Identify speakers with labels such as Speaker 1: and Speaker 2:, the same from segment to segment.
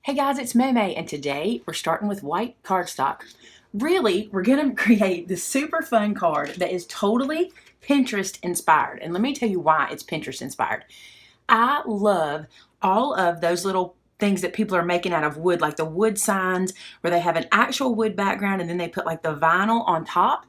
Speaker 1: Hey guys, it's Maymay, and today we're starting with white cardstock. Really, we're going to create this super fun card that is totally Pinterest inspired. And let me tell you why it's Pinterest inspired. I love all of those little things that people are making out of wood, like the wood signs where they have an actual wood background and then they put like the vinyl on top.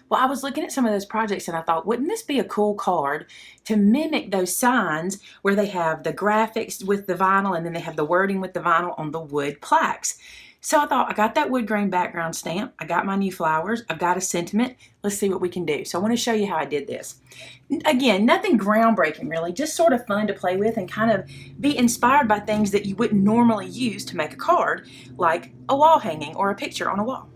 Speaker 1: Well, I was looking at some of those projects and I thought, wouldn't this be a cool card to mimic those signs where they have the graphics with the vinyl and then they have the wording with the vinyl on the wood plaques? So I thought, I got that wood grain background stamp, I got my new flowers, I've got a sentiment, let's see what we can do. So I want to show you how I did this. Again, nothing groundbreaking really, just sort of fun to play with and kind of be inspired by things that you wouldn't normally use to make a card, like a wall hanging or a picture on a wall.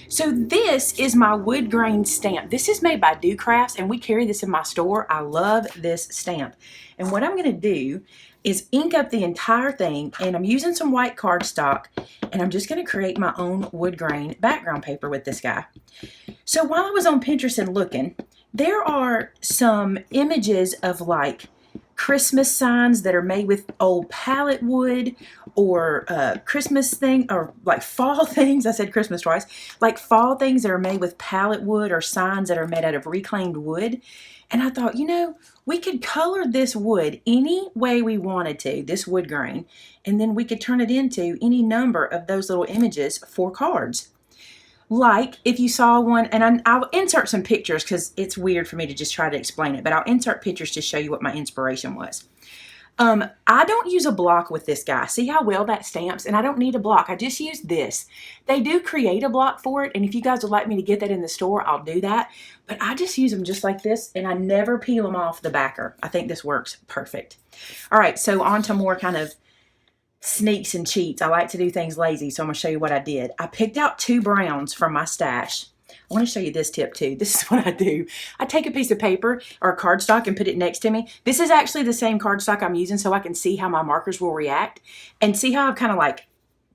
Speaker 1: So this is my wood grain stamp. This is made by Do Crafts and we carry this in my store. I love this stamp. And what I'm going to do is ink up the entire thing, and I'm using some white cardstock, and I'm just going to create my own wood grain background paper with this guy. So while I was on Pinterest and looking, there are some images of like Christmas signs that are made with old pallet wood, or Christmas thing, or like fall things. I said Christmas twice. Like fall things that are made with pallet wood, or signs that are made out of reclaimed wood. And I thought, you know, we could color this wood any way we wanted to, this wood grain, and then we could turn it into any number of those little images for cards. Like if you saw one, and I'll insert some pictures because it's weird for me to just try to explain it, but I'll insert pictures to show you what my inspiration was. I don't use a block with this guy. See how well that stamps? And I don't need a block. I just use this. They do create a block for it, and if you guys would like me to get that in the store, I'll do that. But I just use them just like this, and I never peel them off the backer. I think this works perfect. All right, so on to more kind of sneaks and cheats. I like to do things lazy, so I'm going to show you what I did. I picked out 2 browns from my stash. I want to show you this tip too. This is what I do. I take a piece of paper or cardstock and put it next to me. This is actually the same cardstock I'm using so I can see how my markers will react and see how I've kind of like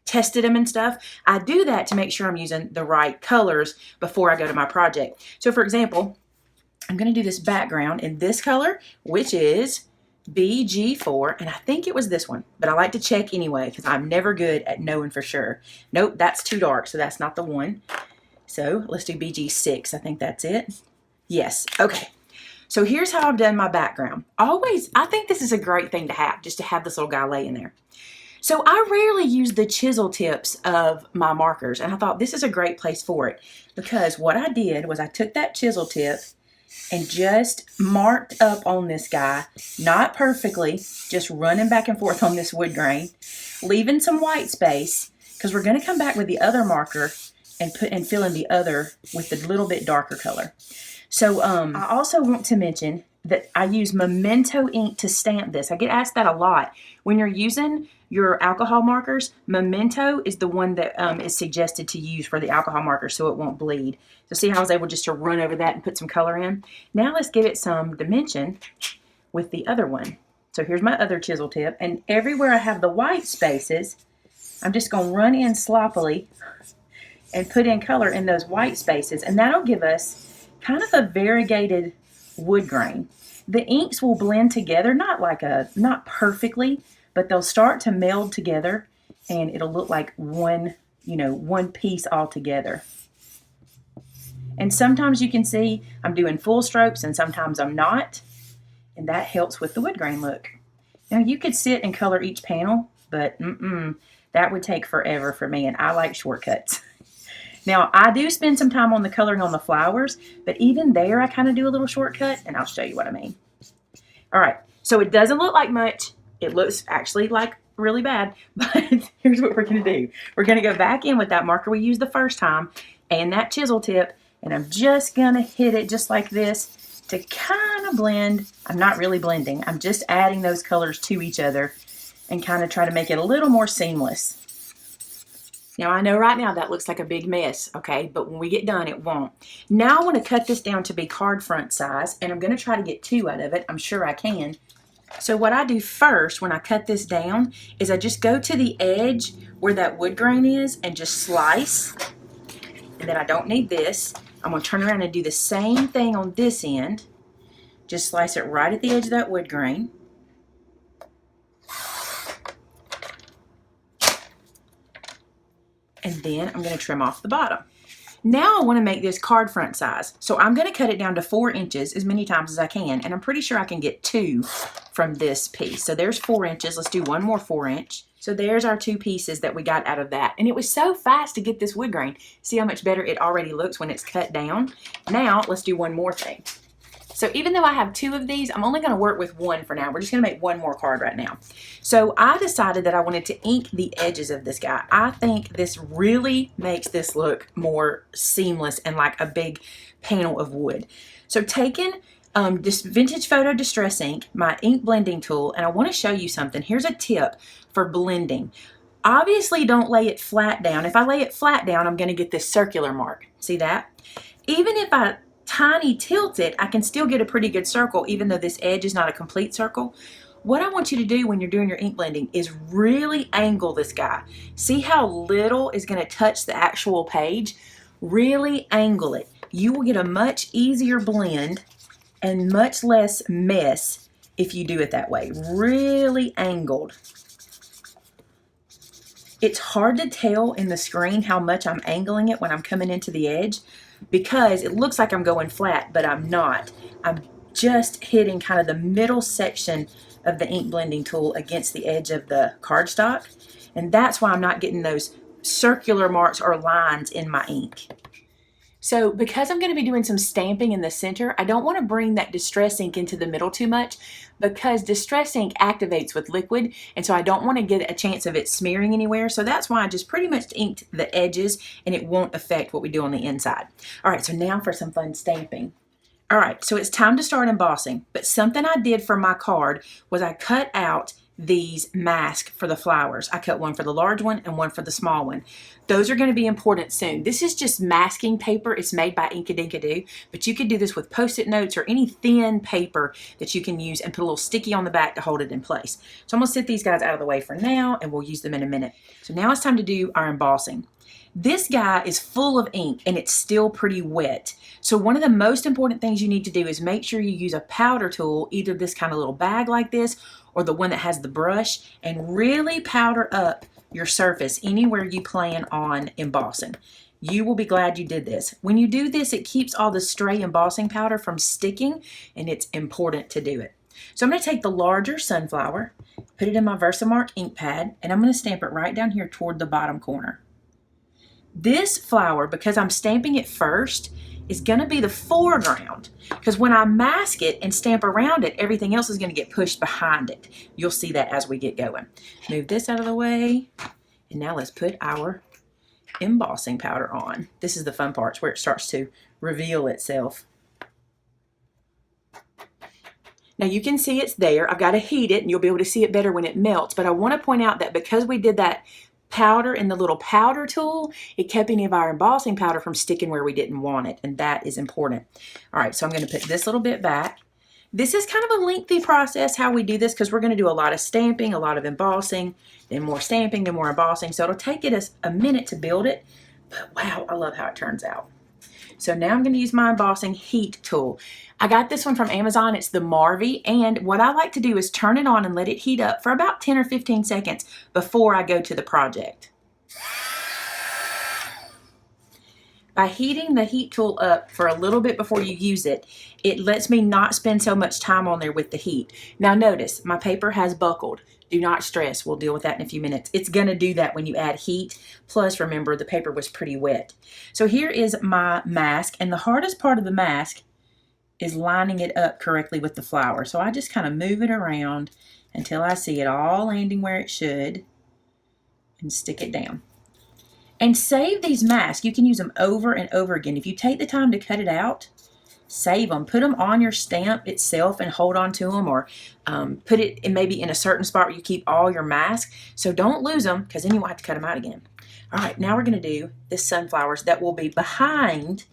Speaker 1: tested them and stuff. I do that to make sure I'm using the right colors before I go to my project. So for example, I'm going to do this background in this color, which is BG4, and I think it was this one, but I like to check anyway because I'm never good at knowing for sure. Nope, that's too dark, so that's not the one. So let's do BG6. I think that's it. Yes. Okay. So here's how I've done my background. Always, I think this is a great thing to have, just to have this little guy laying there. So I rarely use the chisel tips of my markers, and I thought this is a great place for it because what I did was I took that chisel tip and just marked up on this guy, not perfectly, just running back and forth on this wood grain, leaving some white space because we're going to come back with the other marker and fill in the other with the little bit darker color. So I also want to mention that I use Memento ink to stamp this. I get asked that a lot. When you're using your alcohol markers, Memento is the one that is suggested to use for the alcohol marker so it won't bleed. So see how I was able just to run over that and put some color in? Now let's give it some dimension with the other one. So here's my other chisel tip, and everywhere I have the white spaces, I'm just going to run in sloppily and put in color in those white spaces, and that'll give us kind of a variegated wood grain. The inks will blend together, not perfectly, but they'll start to meld together, and it'll look like one piece all together. And sometimes you can see I'm doing full strokes, and sometimes I'm not, and that helps with the wood grain look. Now you could sit and color each panel, but that would take forever for me, and I like shortcuts. Now, I do spend some time on the coloring on the flowers, but even there, I kind of do a little shortcut, and I'll show you what I mean. All right, so it doesn't look like much. It looks actually like really bad, but here's what we're going to do. We're going to go back in with that marker we used the first time and that chisel tip, and I'm just going to hit it just like this to kind of blend. I'm not really blending. I'm just adding those colors to each other and kind of try to make it a little more seamless. Now, I know right now that looks like a big mess, okay? But when we get done, it won't. Now I want to cut this down to be card front size, and I'm going to try to get 2 out of it. I'm sure I can. So what I do first when I cut this down is I just go to the edge where that wood grain is and just slice. And then I don't need this. I'm going to turn around and do the same thing on this end. Just slice it right at the edge of that wood grain. And then I'm going to trim off the bottom. Now I want to make this card front size. So I'm going to cut it down to 4 inches as many times as I can. And I'm pretty sure I can get 2 from this piece. So there's 4 inches. Let's do one more 4-inch. So there's our 2 pieces that we got out of that. And it was so fast to get this wood grain. See how much better it already looks when it's cut down? Now let's do one more thing. So even though I have 2 of these, I'm only going to work with 1 for now. We're just going to make 1 more card right now. So I decided that I wanted to ink the edges of this guy. I think this really makes this look more seamless and like a big panel of wood. So taking this Vintage Photo Distress ink, my ink blending tool, and I want to show you something. Here's a tip for blending. Obviously don't lay it flat down. If I lay it flat down, I'm going to get this circular mark. See that? Even if I tiny tilt it, I can still get a pretty good circle even though this edge is not a complete circle. What I want you to do when you're doing your ink blending is really angle this guy. See how little is going to touch the actual page? Really angle it. You will get a much easier blend and much less mess if you do it that way. Really angled. It's hard to tell in the screen how much I'm angling it when I'm coming into the edge, because it looks like I'm going flat, but I'm not. I'm just hitting kind of the middle section of the ink blending tool against the edge of the cardstock, and that's why I'm not getting those circular marks or lines in my ink. So because I'm going to be doing some stamping in the center, I don't want to bring that distress ink into the middle too much, because distress ink activates with liquid, and so I don't want to get a chance of it smearing anywhere. So that's why I just pretty much inked the edges, and it won't affect what we do on the inside. All right, so now for some fun stamping. All right, so it's time to start embossing, but something I did for my card was I cut out these masks for the flowers. I cut one for the large one and one for the small one. Those are going to be important soon. This is just masking paper. It's made by Inkadinkado, but you could do this with Post-it notes or any thin paper that you can use and put a little sticky on the back to hold it in place. So I'm going to set these guys out of the way for now, and we'll use them in a minute. So now it's time to do our embossing. This guy is full of ink and it's still pretty wet. So one of the most important things you need to do is make sure you use a powder tool, either this kind of little bag like this or the one that has the brush, and really powder up your surface anywhere you plan on embossing. You will be glad you did this. When you do this, it keeps all the stray embossing powder from sticking, and it's important to do it. So I'm going to take the larger sunflower, put it in my Versamark ink pad, and I'm going to stamp it right down here toward the bottom corner. This flower, because I'm stamping it first, is going to be the foreground, because when I mask it and stamp around it, everything else is going to get pushed behind it. You'll see that as we get going. Move this out of the way, and now let's put our embossing powder on. This is the fun part, where it starts to reveal itself. Now you can see it's there. I've got to heat it, and you'll be able to see it better when it melts, but I want to point out that because we did that powder in the little powder tool, it kept any of our embossing powder from sticking where we didn't want it, and that is important. All right, so I'm going to put this little bit back. This is kind of a lengthy process how we do this, because we're going to do a lot of stamping, a lot of embossing, then more stamping, then more embossing, so it'll take it a minute to build it, but wow, I love how it turns out. So now I'm going to use my embossing heat tool. I got this one from Amazon. It's the Marvy, and what I like to do is turn it on and let it heat up for about 10 or 15 seconds before I go to the project. By heating the heat tool up for a little bit before you use it, it lets me not spend so much time on there with the heat. Now notice, my paper has buckled. Do not stress. We'll deal with that in a few minutes. It's going to do that when you add heat. Plus, remember, the paper was pretty wet. So here is my mask, and the hardest part of the mask is lining it up correctly with the flower. So I just kind of move it around until I see it all landing where it should, and stick it down. And save these masks. You can use them over and over again. If you take the time to cut it out, save them. Put them on your stamp itself and hold on to them, or put it in maybe in a certain spot where you keep all your masks. So don't lose them, because then you will have to cut them out again. All right, now we're going to do the sunflowers that will be behind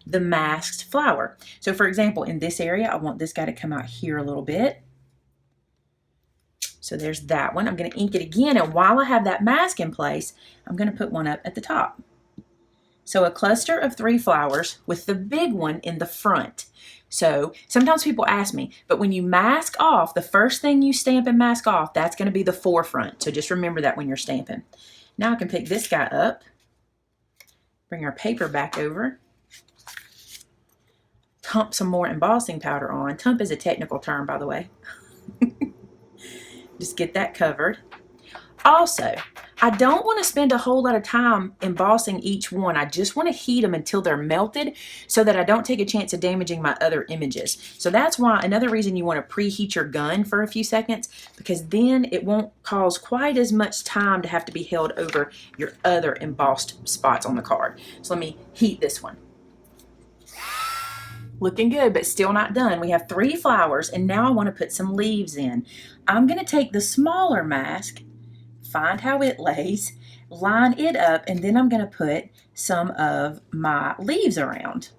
Speaker 1: the masked flower. So for example, in this area, I want this guy to come out here a little bit. So there's that one. I'm going to ink it again, and while I have that mask in place, I'm going to put one up at the top. So a cluster of 3 flowers with the big one in the front. So sometimes people ask me, but when you mask off, the first thing you stamp and mask off, that's going to be the forefront. So just remember that when you're stamping. Now I can pick this guy up Bring our paper back over. Tump some more embossing powder on. Tump is a technical term, by the way. Just get that covered. Also, I don't want to spend a whole lot of time embossing each one. I just want to heat them until they're melted so that I don't take a chance of damaging my other images. So that's why another reason you want to preheat your gun for a few seconds, because then it won't cause quite as much time to have to be held over your other embossed spots on the card. So let me heat this one. Looking good, but still not done. We have 3 flowers, and now I want to put some leaves in. I'm going to take the smaller mask, find how it lays, line it up, and then I'm going to put some of my leaves around.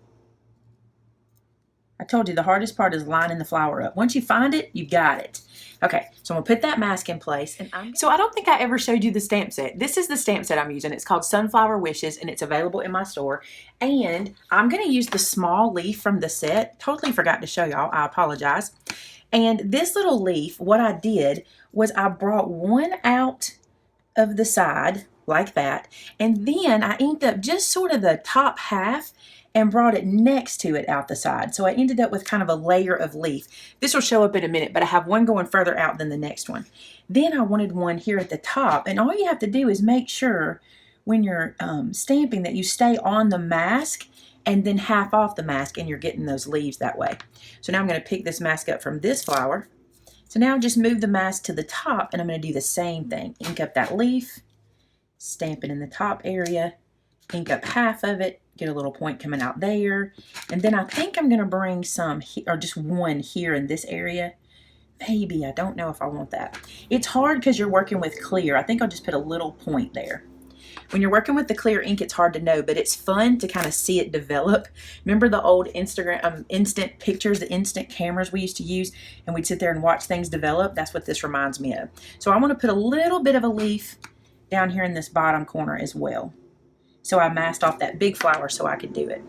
Speaker 1: I told you the hardest part is lining the flower up. Once you find it, you got it. Okay, so I'm gonna put that mask in place. So I don't think I ever showed you the stamp set. This is the stamp set I'm using. It's called Sunflower Wishes, and it's available in my store. And I'm gonna use the small leaf from the set. Totally forgot to show y'all, I apologize. And this little leaf, what I did was I brought one out of the side like that, and then I inked up just sort of the top half and brought it next to it out the side. So I ended up with kind of a layer of leaf. This will show up in a minute, but I have one going further out than the next one. Then I wanted one here at the top, and all you have to do is make sure when you're stamping that you stay on the mask and then half off the mask, and you're getting those leaves that way. So now I'm going to pick this mask up from this flower. So now just move the mask to the top, and I'm going to do the same thing. Ink up that leaf, stamp it in the top area, ink up half of it, get a little point coming out there. And then I think I'm going to bring some, or just one here in this area. Maybe, I don't know if I want that. It's hard because you're working with clear. I think I'll just put a little point there. When you're working with the clear ink, it's hard to know, but it's fun to kind of see it develop. Remember the old Instagram instant pictures, the instant cameras we used to use, and we'd sit there and watch things develop? That's what this reminds me of. So I want to put a little bit of a leaf down here in this bottom corner as well. So I masked off that big flower so I could do it.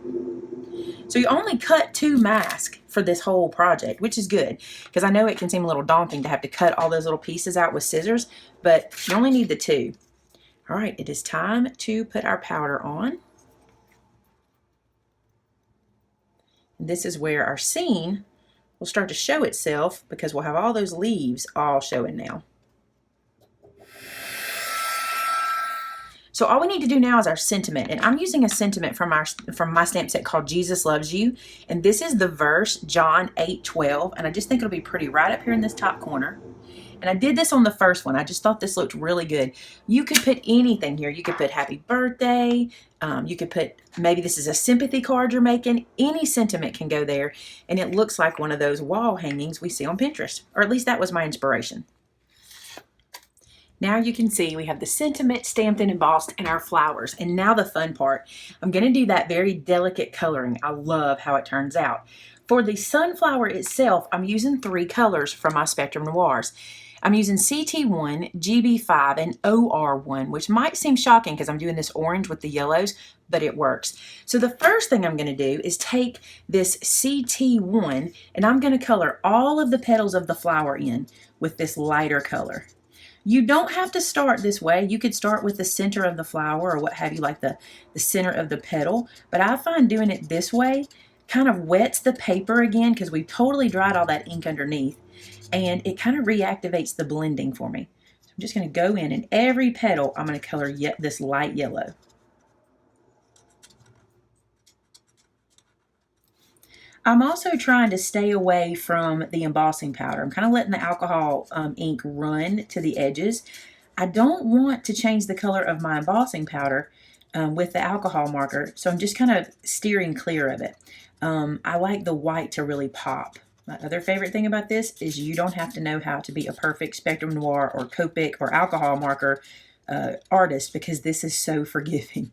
Speaker 1: So you only cut 2 masks for this whole project, which is good, because I know it can seem a little daunting to have to cut all those little pieces out with scissors, but you only need the 2. All right, it is time to put our powder on. This is where our scene will start to show itself, because we'll have all those leaves all showing now. So all we need to do now is our sentiment, and I'm using a sentiment from my stamp set called Jesus Loves You, and this is the verse John 8:12, and I just think it'll be pretty right up here in this top corner. And I did this on the first one. I just thought this looked really good. You could put anything here. You could put happy birthday. You could put, maybe this is a sympathy card you're making. Any sentiment can go there, and it looks like one of those wall hangings we see on Pinterest, or at least that was my inspiration. Now you can see we have the sentiment stamped and embossed and our flowers. And now the fun part. I'm going to do that very delicate coloring. I love how it turns out. For the sunflower itself, I'm using 3 colors from my Spectrum Noirs. I'm using CT1, GB5, and OR1, which might seem shocking because I'm doing this orange with the yellows, but it works. So the first thing I'm going to do is take this CT1, and I'm going to color all of the petals of the flower in with this lighter color. You don't have to start this way. You could start with the center of the flower or what have you, like the center of the petal. But I find doing it this way kind of wets the paper again, because we've totally dried all that ink underneath. And it kind of reactivates the blending for me. So I'm just going to go in, and every petal I'm going to color this light yellow. I'm also trying to stay away from the embossing powder. I'm kind of letting the alcohol ink run to the edges. I don't want to change the color of my embossing powder with the alcohol marker, so I'm just kind of steering clear of it. I like the white to really pop. My other favorite thing about this is you don't have to know how to be a perfect Spectrum Noir or Copic or alcohol marker artist, because this is so forgiving.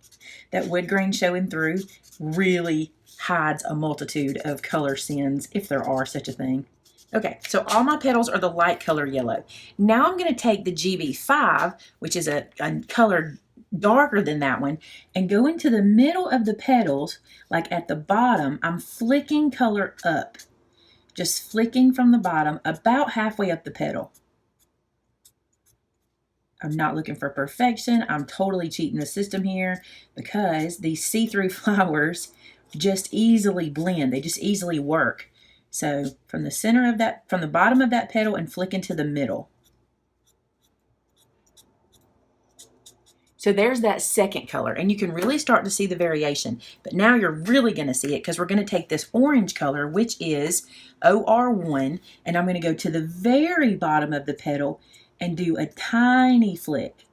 Speaker 1: That wood grain showing through really hides a multitude of color sins, if there are such a thing. Okay, so all my petals are the light color yellow. Now I'm going to take the GB5, which is a color darker than that one, and go into the middle of the petals, like at the bottom. I'm flicking color up, just flicking from the bottom about halfway up the petal. I'm not looking for perfection. I'm totally cheating the system here because these see-through flowers just easily blend. They just easily work. So from the center of that, from the bottom of that petal and flick into the middle. So there's that second color, and you can really start to see the variation. But now you're really going to see it because we're going to take this orange color, which is OR1, and I'm going to go to the very bottom of the petal and do a tiny flick.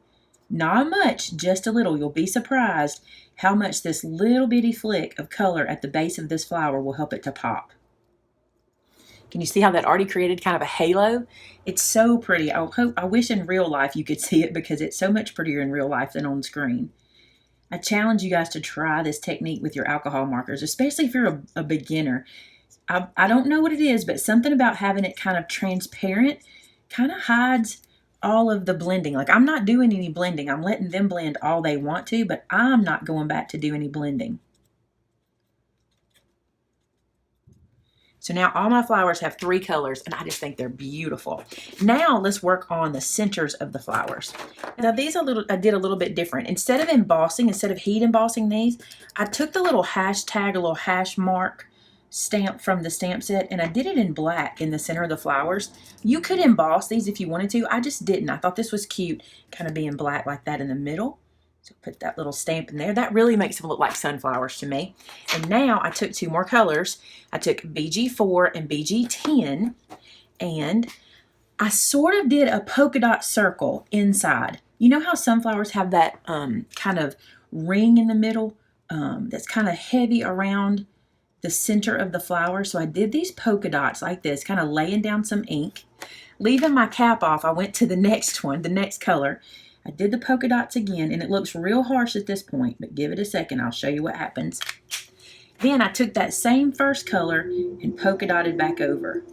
Speaker 1: Not much, just a little. You'll be surprised how much this little bitty flick of color at the base of this flower will help it to pop. Can you see how that already created kind of a halo? It's so pretty. I wish in real life you could see it because it's so much prettier in real life than on screen. I challenge you guys to try this technique with your alcohol markers, especially if you're a beginner. I don't know what it is, but something about having it kind of transparent kind of hides all of the blending. Like, I'm not doing any blending. I'm letting them blend all they want to, but I'm not going back to do any blending. So now all my flowers have 3 colors, and I just think they're beautiful. Now let's work on the centers of the flowers. Now these I did a little bit different. Instead of heat embossing these, I took the little hashtag, a little hash mark stamp from the stamp set, and I did it in black in the center of the flowers. You could emboss these if you wanted to. I just didn't. I thought this was cute, kind of being black like that in the middle. So put that little stamp in there. That really makes them look like sunflowers to me. And now I took 2 more colors. I took BG4 and BG10, and I sort of did a polka dot circle inside. You know how sunflowers have that kind of ring in the middle that's kind of heavy around the center of the flower? So I did these polka dots like this, kind of laying down some ink. Leaving my cap off, I went to the next one, the next color. I did the polka dots again, and it looks real harsh at this point, but give it a second. I'll show you what happens. Then I took that same first color and polka dotted back over.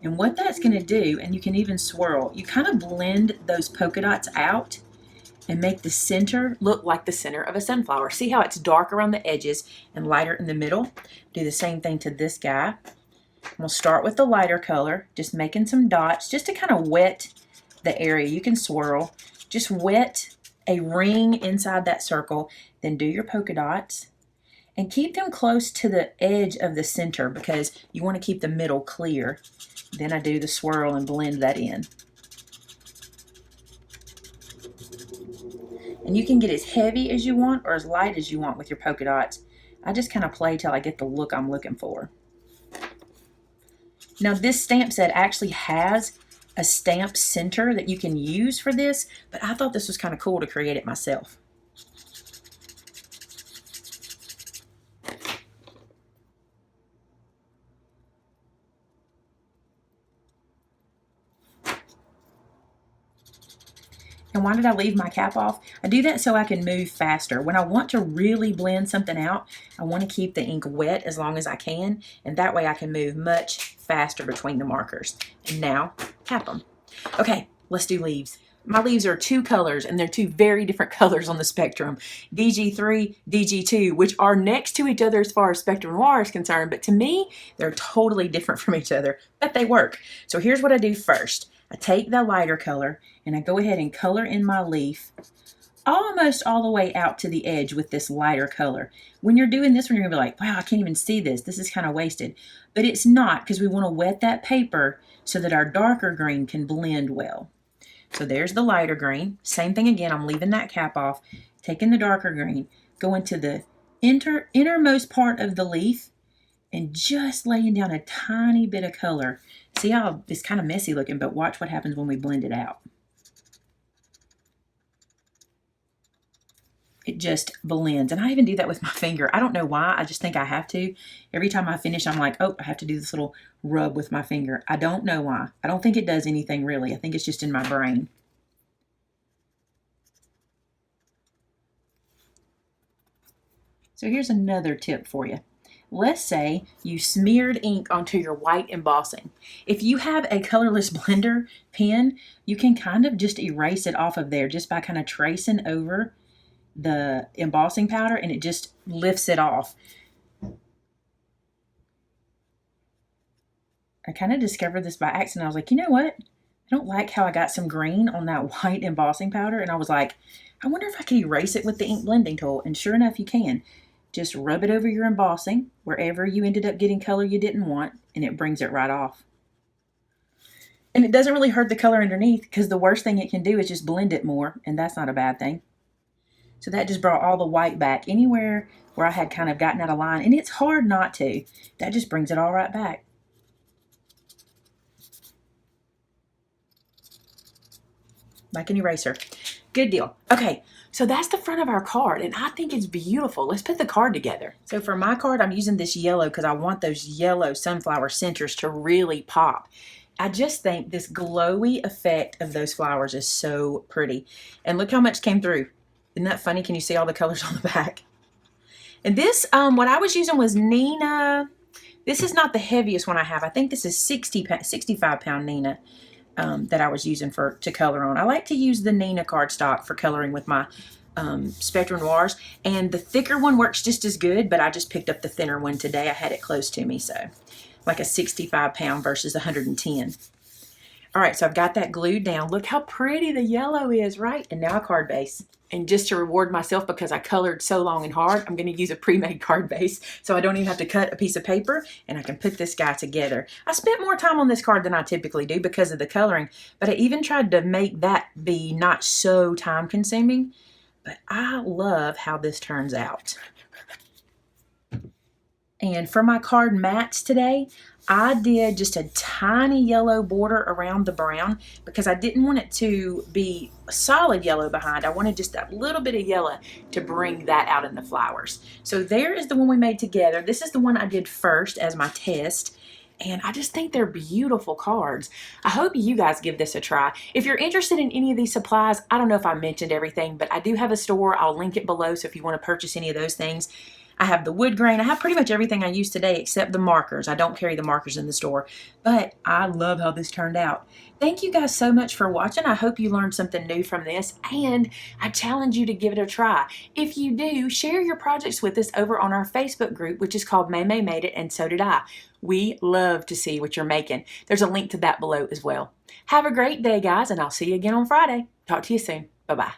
Speaker 1: And what that's going to do, and you can even swirl, you kind of blend those polka dots out and make the center look like the center of a sunflower. See how it's dark around the edges and lighter in the middle? Do the same thing to this guy. We'll start with the lighter color, just making some dots just to kind of wet the area. You can swirl. Just wet a ring inside that circle, then do your polka dots and keep them close to the edge of the center because you want to keep the middle clear. Then I do the swirl and blend that in. And you can get as heavy as you want or as light as you want with your polka dots. I just kind of play till I get the look I'm looking for. Now this stamp set actually has a stamp center that you can use for this, but I thought this was kind of cool to create it myself. And why did I leave my cap off? I do that so I can move faster. When I want to really blend something out, I want to keep the ink wet as long as I can, and that way I can move much faster between the markers. And now, cap them. Okay, let's do leaves. My leaves are 2 colors, and they're 2 very different colors on the spectrum. DG3, DG2, which are next to each other as far as Spectrum Noir is concerned, but to me, they're totally different from each other, but they work. So here's what I do first. I take the lighter color, and I go ahead and color in my leaf almost all the way out to the edge with this lighter color. When you're doing this one, you're going to be like, wow, I can't even see this. This is kind of wasted. But it's not, because we want to wet that paper so that our darker green can blend well. So there's the lighter green. Same thing again. I'm leaving that cap off, taking the darker green, going to the innermost part of the leaf, and just laying down a tiny bit of color. See how it's kind of messy looking, but watch what happens when we blend it out. It just blends. And I even do that with my finger. I don't know why. I just think I have to. Every time I finish, I'm like, oh, I have to do this little rub with my finger. I don't know why. I don't think it does anything really. I think it's just in my brain. So here's another tip for you. Let's say you smeared ink onto your white embossing. If you have a colorless blender pen, you can kind of just erase it off of there just by kind of tracing over the embossing powder, and it just lifts it off. I kind of discovered this by accident. I was like, you know what? I don't like how I got some green on that white embossing powder, and I was like, I wonder if I could erase it with the ink blending tool, and sure enough, you can. Just rub it over your embossing, wherever you ended up getting color you didn't want, and it brings it right off. And it doesn't really hurt the color underneath, because the worst thing it can do is just blend it more, and that's not a bad thing. So that just brought all the white back anywhere where I had kind of gotten out of line, and it's hard not to. That just brings it all right back. Like an eraser. Good deal. Okay, so that's the front of our card, and I think it's beautiful. Let's put the card together. So for my card, I'm using this yellow because I want those yellow sunflower centers to really pop. I just think this glowy effect of those flowers is so pretty. And look how much came through. Isn't that funny? Can you see all the colors on the back? And this, what I was using was Nina. This is not the heaviest one I have. I think this is 65 pound Nina. That I was using to color on. I like to use the Nina cardstock for coloring with my Spectrum Noirs, and the thicker one works just as good, but I just picked up the thinner one today. I had it close to me, so like a 65 pound versus 110. All right, so I've got that glued down. Look how pretty the yellow is, right? And now a card base. And just to reward myself because I colored so long and hard, I'm going to use a pre-made card base so I don't even have to cut a piece of paper, and I can put this guy together. I spent more time on this card than I typically do because of the coloring, but I even tried to make that be not so time consuming, but I love how this turns out. And for my card mats today, I did just a tiny yellow border around the brown because I didn't want it to be solid yellow behind. I wanted just that little bit of yellow to bring that out in the flowers. So there is the one we made together. This is the one I did first as my test. And I just think they're beautiful cards. I hope you guys give this a try. If you're interested in any of these supplies, I don't know if I mentioned everything, but I do have a store. I'll link it below, so if you want to purchase any of those things. I have the wood grain. I have pretty much everything I use today except the markers. I don't carry the markers in the store, but I love how this turned out. Thank you guys so much for watching. I hope you learned something new from this, and I challenge you to give it a try. If you do, share your projects with us over on our Facebook group, which is called Maymay Made It, and so did I. We love to see what you're making. There's a link to that below as well. Have a great day, guys, and I'll see you again on Friday. Talk to you soon. Bye-bye.